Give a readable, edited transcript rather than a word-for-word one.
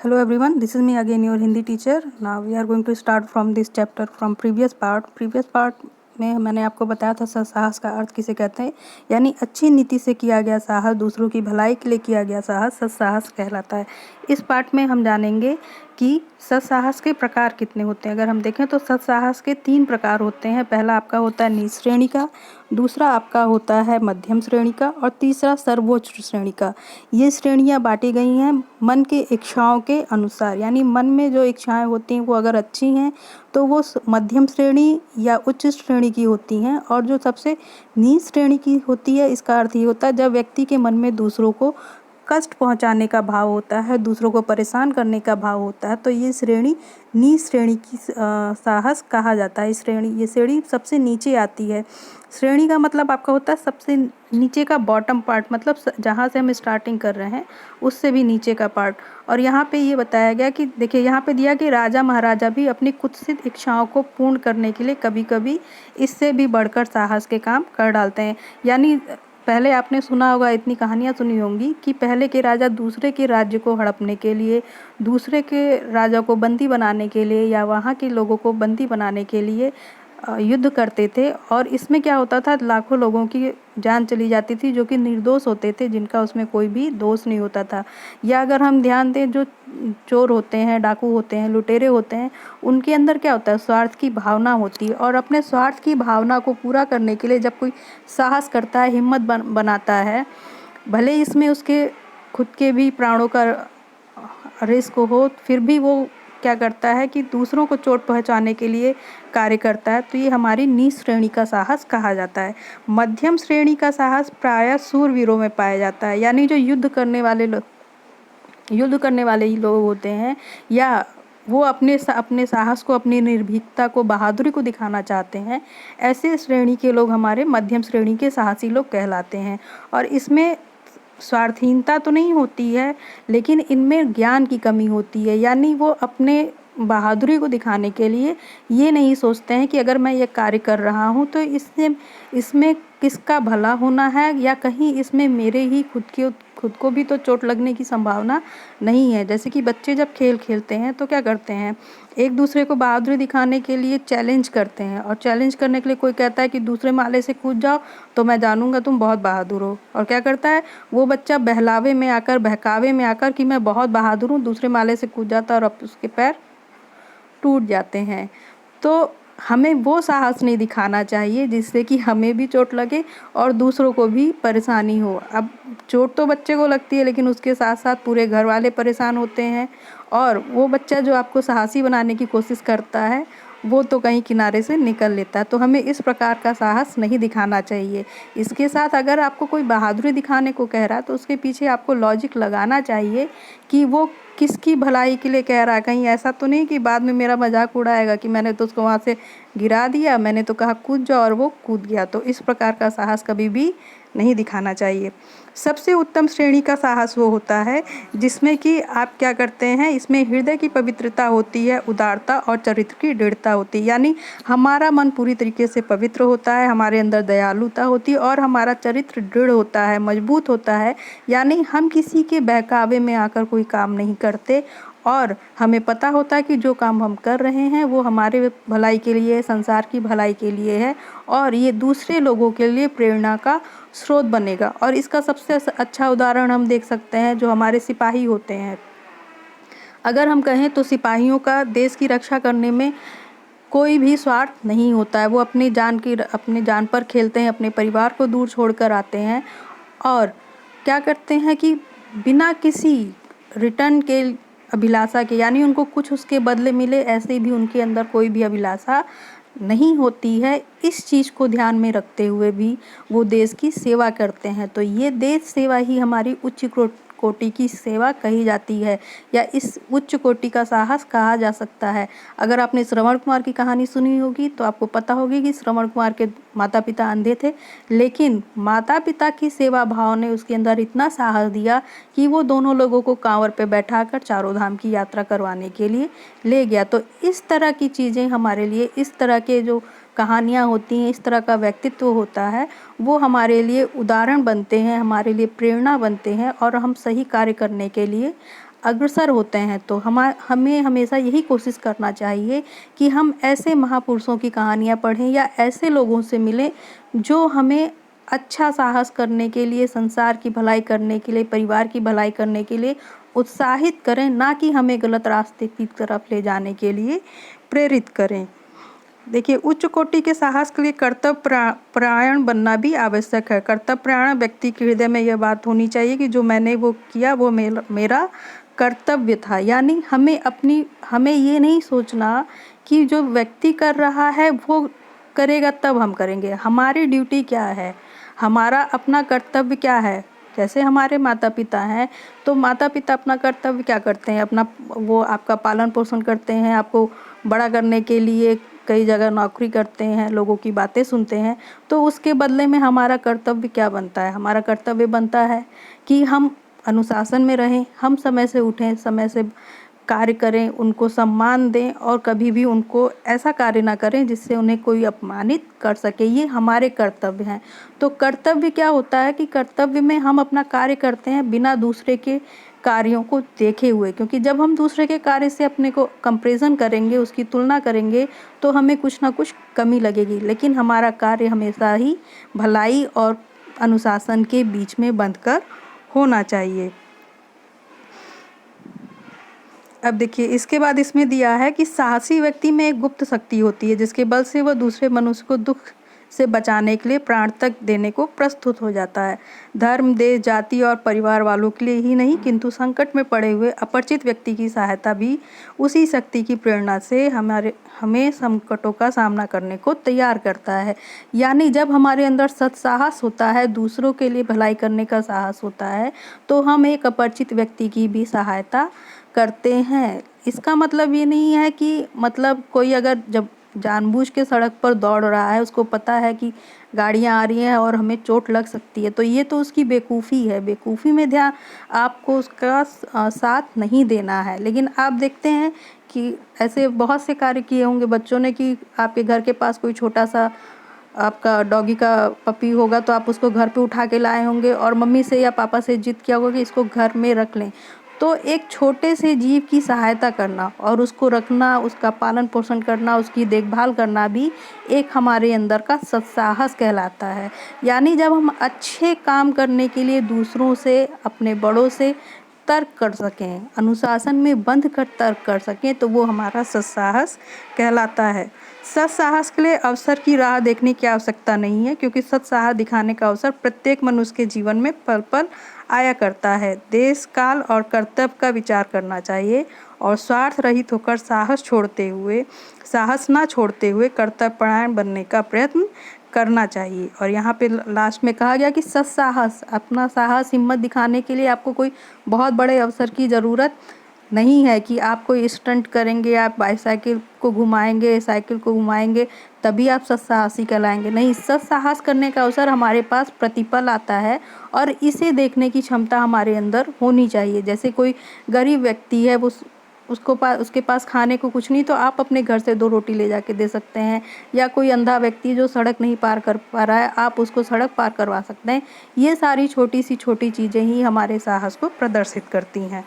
Hello everyone, this is me again, your Hindi teacher. Now we are going to start from this chapter from previous part. Previous part में मैंने आपको बताया था सत्साहस का अर्थ किसे कहते हैं, यानी अच्छी नीति से किया गया साहस, दूसरों की भलाई के लिए किया गया साहस सत्साहस कहलाता है। इस पार्ट में हम जानेंगे कि सत्साहस के प्रकार कितने होते हैं। अगर हम देखें तो सत्साहस के 3 प्रकार होते हैं। पहला आपका होता है नीच श्रेणी का, दूसरा आपका होता है मध्यम श्रेणी का और तीसरा सर्वोच्च श्रेणी का। ये श्रेणियाँ बांटी गई हैं मन के इच्छाओं के अनुसार, यानी मन में जो इच्छाएं होती हैं वो अगर अच्छी हैं तो वो मध्यम श्रेणी या उच्च श्रेणी की होती हैं, और जो सबसे नीच श्रेणी की होती है इसका अर्थ ये होता है जब व्यक्ति के मन में दूसरों को कष्ट पहुंचाने का भाव होता है, दूसरों को परेशान करने का भाव होता है, तो ये श्रेणी नीच श्रेणी की साहस कहा जाता है। ये श्रेणी सबसे नीचे आती है। श्रेणी का मतलब आपका होता है सबसे नीचे का बॉटम पार्ट, मतलब जहाँ से हम स्टार्टिंग कर रहे हैं उससे भी नीचे का पार्ट। और यहाँ पे ये बताया गया कि देखिए यहाँ पे दिया कि राजा महाराजा भी अपनी कुत्सित इच्छाओं को पूर्ण करने के लिए कभी कभी इससे भी बढ़कर साहस के काम कर डालते हैं। यानी पहले आपने सुना होगा, इतनी कहानियाँ सुनी होंगी कि पहले के राजा दूसरे के राज्य को हड़पने के लिए, दूसरे के राजा को बंदी बनाने के लिए या वहाँ के लोगों को बंदी बनाने के लिए युद्ध करते थे। और इसमें क्या होता था, लाखों लोगों की जान चली जाती थी जो कि निर्दोष होते थे, जिनका उसमें कोई भी दोष नहीं होता था। या अगर हम ध्यान दें, जो चोर होते हैं, डाकू होते हैं, लुटेरे होते हैं, उनके अंदर क्या होता है, स्वार्थ की भावना होती है। और अपने स्वार्थ की भावना को पूरा करने के लिए जब कोई साहस करता है, हिम्मत बनाता है, भले इसमें उसके खुद के भी प्राणों का रिस्क हो, फिर भी वो क्या करता है कि दूसरों को चोट पहुंचाने के लिए कार्य करता है। तो ये हमारी नीच श्रेणी का साहस कहा जाता है। मध्यम श्रेणी का साहस प्रायः शूरवीरों में पाया जाता है, यानी जो युद्ध करने वाले ही लोग होते हैं, या वो अपने साहस को, अपनी निर्भीकता को, बहादुरी को दिखाना चाहते हैं, ऐसे श्रेणी के लोग हमारे मध्यम श्रेणी के साहसी लोग कहलाते हैं। और इसमें स्वार्थहीनता तो नहीं होती है, लेकिन इनमें ज्ञान की कमी होती है। यानी वो अपने बहादुरी को दिखाने के लिए ये नहीं सोचते हैं कि अगर मैं ये कार्य कर रहा हूँ तो इसमें किसका भला होना है, या कहीं इसमें मेरे ही खुद को भी तो चोट लगने की संभावना नहीं है। जैसे कि बच्चे जब खेल खेलते हैं तो क्या करते हैं, एक दूसरे को बहादुरी दिखाने के लिए चैलेंज करते हैं, और चैलेंज करने के लिए कोई कहता है कि दूसरे माले से कूद जाओ तो मैं जानूंगा तुम बहुत बहादुर हो, और क्या करता है वो बच्चा बहकावे में आकर कि मैं बहुत बहादुर हूँ, दूसरे माले से कूद जाता है और अब उसके पैर टूट जाते हैं। तो हमें वो साहस नहीं दिखाना चाहिए जिससे कि हमें भी चोट लगे और दूसरों को भी परेशानी हो। अब चोट तो बच्चे को लगती है, लेकिन उसके साथ साथ पूरे घर वाले परेशान होते हैं, और वो बच्चा जो आपको साहसी बनाने की कोशिश करता है वो तो कहीं किनारे से निकल लेता है। तो हमें इस प्रकार का साहस नहीं दिखाना चाहिए। इसके साथ अगर आपको कोई बहादुरी दिखाने को कह रहा है तो उसके पीछे आपको लॉजिक लगाना चाहिए कि वो किसकी भलाई के लिए कह रहा है। कहीं ऐसा तो नहीं कि बाद में मेरा मजाक उड़ाएगा कि मैंने तो उसको वहाँ से गिरा दिया, मैंने तो कहा कूद जाओ और वो कूद गया। तो इस प्रकार का साहस कभी भी नहीं दिखाना चाहिए। सबसे उत्तम श्रेणी का साहस वो होता है जिसमें कि आप क्या करते हैं, इसमें हृदय की पवित्रता होती है, उदारता और चरित्र की दृढ़ता होती है। यानी हमारा मन पूरी तरीके से पवित्र होता है, हमारे अंदर दयालुता होती है और हमारा चरित्र दृढ़ होता है, मजबूत होता है। यानी हम किसी के बहकावे में आकर कोई काम नहीं करते, और हमें पता होता है कि जो काम हम कर रहे हैं वो हमारे भलाई के लिए, संसार की भलाई के लिए है, और ये दूसरे लोगों के लिए प्रेरणा का स्रोत बनेगा। और इसका सबसे अच्छा उदाहरण हम देख सकते हैं जो हमारे सिपाही होते हैं। अगर हम कहें तो सिपाहियों का देश की रक्षा करने में कोई भी स्वार्थ नहीं होता है। वो अपनी जान पर खेलते हैं, अपने परिवार को दूर छोड़कर आते हैं, और क्या करते हैं कि बिना किसी रिटर्न के अभिलाषा के, यानी उनको कुछ उसके बदले मिले ऐसे भी उनके अंदर कोई भी अभिलाषा नहीं होती है। इस चीज़ को ध्यान में रखते हुए भी वो देश की सेवा करते हैं। तो ये देश सेवा ही हमारी उच्च कोटि की सेवा कही जाती है, या इस उच्च कोटि का साहस कहा जा सकता है। अगर आपने श्रवण कुमार की कहानी सुनी होगी तो आपको पता होगी कि श्रवण कुमार के माता पिता अंधे थे, लेकिन माता पिता की सेवा भाव ने उसके अंदर इतना साहस दिया कि वो दोनों लोगों को कांवर पे बैठाकर चारों धाम की यात्रा करवाने के लिए ले गया। तो इस तरह की चीज़ें हमारे लिए, इस तरह के जो कहानियाँ होती हैं, इस तरह का व्यक्तित्व होता है, वो हमारे लिए उदाहरण बनते हैं, हमारे लिए प्रेरणा बनते हैं, और हम सही कार्य करने के लिए अग्रसर होते हैं तो हमें हमेशा यही कोशिश करना चाहिए कि हम ऐसे महापुरुषों की कहानियाँ पढ़ें या ऐसे लोगों से मिलें जो हमें अच्छा साहस करने के लिए, संसार की भलाई करने के लिए, परिवार की भलाई करने के लिए उत्साहित करें, ना कि हमें गलत रास्ते की तरफ ले जाने के लिए प्रेरित करें। देखिए, उच्च कोटि के साहस के लिए कर्तव्य परायण बनना भी आवश्यक है। कर्तव्य परायण व्यक्ति के हृदय में यह बात होनी चाहिए कि जो मैंने वो किया वो मेरा कर्तव्य था। यानी हमें ये नहीं सोचना कि जो व्यक्ति कर रहा है वो करेगा तब हम करेंगे। हमारी ड्यूटी क्या है, हमारा अपना कर्तव्य क्या है। जैसे हमारे माता पिता हैं तो माता पिता अपना कर्तव्य क्या करते हैं, अपना वो आपका पालन पोषण करते हैं, आपको बड़ा करने के लिए कई जगह नौकरी करते हैं, लोगों की बातें सुनते हैं। तो उसके बदले में हमारा कर्तव्य क्या बनता है, हमारा कर्तव्य बनता है कि हम अनुशासन में रहें, हम समय से उठें, समय से कार्य करें, उनको सम्मान दें और कभी भी उनको ऐसा कार्य ना करें जिससे उन्हें कोई अपमानित कर सके। ये हमारे कर्तव्य हैं। तो कर्तव्य क्या होता है कि कर्तव्य में हम अपना कार्य करते हैं बिना दूसरे के कार्यों को देखे हुए, क्योंकि जब हम दूसरे के कार्य से अपने को कंपैरिजन करेंगे, उसकी तुलना करेंगे तो हमें कुछ ना कुछ कमी लगेगी। लेकिन हमारा कार्य हमेशा ही भलाई और अनुशासन के बीच में बंधकर होना चाहिए। अब देखिए, इसके बाद इसमें दिया है कि साहसी व्यक्ति में एक गुप्त शक्ति होती है जिसके बल से वह दूसरे मनुष्य को दुख से बचाने के लिए प्राण तक देने को प्रस्तुत हो जाता है। धर्म, देश, जाति और परिवार वालों के लिए ही नहीं किंतु संकट में पड़े हुए अपरिचित व्यक्ति की सहायता भी उसी शक्ति की प्रेरणा से हमें संकटों का सामना करने को तैयार करता है। यानी जब हमारे अंदर सत्साहस होता है, दूसरों के लिए भलाई करने का साहस होता है, तो हम एक अपरिचित व्यक्ति की भी सहायता करते हैं। इसका मतलब ये नहीं है कि मतलब कोई अगर जब जानबूझ के सड़क पर दौड़ रहा है, उसको पता है कि गाड़ियाँ आ रही हैं और हमें चोट लग सकती है, तो ये तो उसकी बेवकूफ़ी है। बेवकूफ़ी में ध्यान आपको उसका साथ नहीं देना है। लेकिन आप देखते हैं कि ऐसे बहुत से कार्य किए होंगे बच्चों ने कि आपके घर के पास कोई छोटा सा आपका डॉगी का पपी होगा तो आप उसको घर पे उठा के लाए होंगे और मम्मी से या पापा से जिद किया होगा कि इसको घर में रख लें। तो एक छोटे से जीव की सहायता करना और उसको रखना, उसका पालन पोषण करना, उसकी देखभाल करना भी एक हमारे अंदर का सत्साहस कहलाता है। यानी जब हम अच्छे काम करने के लिए दूसरों से, अपने बड़ों से तर्क कर सकें, अनुशासन में बंध कर तर्क कर सकें, तो वो हमारा सत्साहस कहलाता है। सत्साहस के लिए अवसर की राह देखने की आवश्यकता नहीं है, क्योंकि सत्साहस दिखाने का अवसर प्रत्येक मनुष्य के जीवन में पल पल आया करता है। देश, काल और कर्तव्य का विचार करना चाहिए और स्वार्थ रहित होकर साहस ना छोड़ते हुए कर्तव्यपरायण बनने का प्रयत्न करना चाहिए। और यहाँ पे लास्ट में कहा गया कि सत्साहस, अपना साहस, हिम्मत दिखाने के लिए आपको कोई बहुत बड़े अवसर की ज़रूरत नहीं है कि आप कोई स्टंट करेंगे, आप बाईसाइकिल को घुमाएंगे, साइकिल को घुमाएंगे, तभी आप सत्साहसी कहलाएंगे। नहीं, सत्साहस करने का अवसर हमारे पास प्रतिपल आता है और इसे देखने की क्षमता हमारे अंदर होनी चाहिए। जैसे कोई गरीब व्यक्ति है, उसके पास खाने को कुछ नहीं, तो आप अपने घर से 2 रोटी ले जाके दे सकते हैं। या कोई अंधा व्यक्ति जो सड़क नहीं पार कर पा रहा है, आप उसको सड़क पार करवा सकते हैं। ये सारी छोटी सी छोटी चीज़ें ही हमारे साहस को प्रदर्शित करती हैं।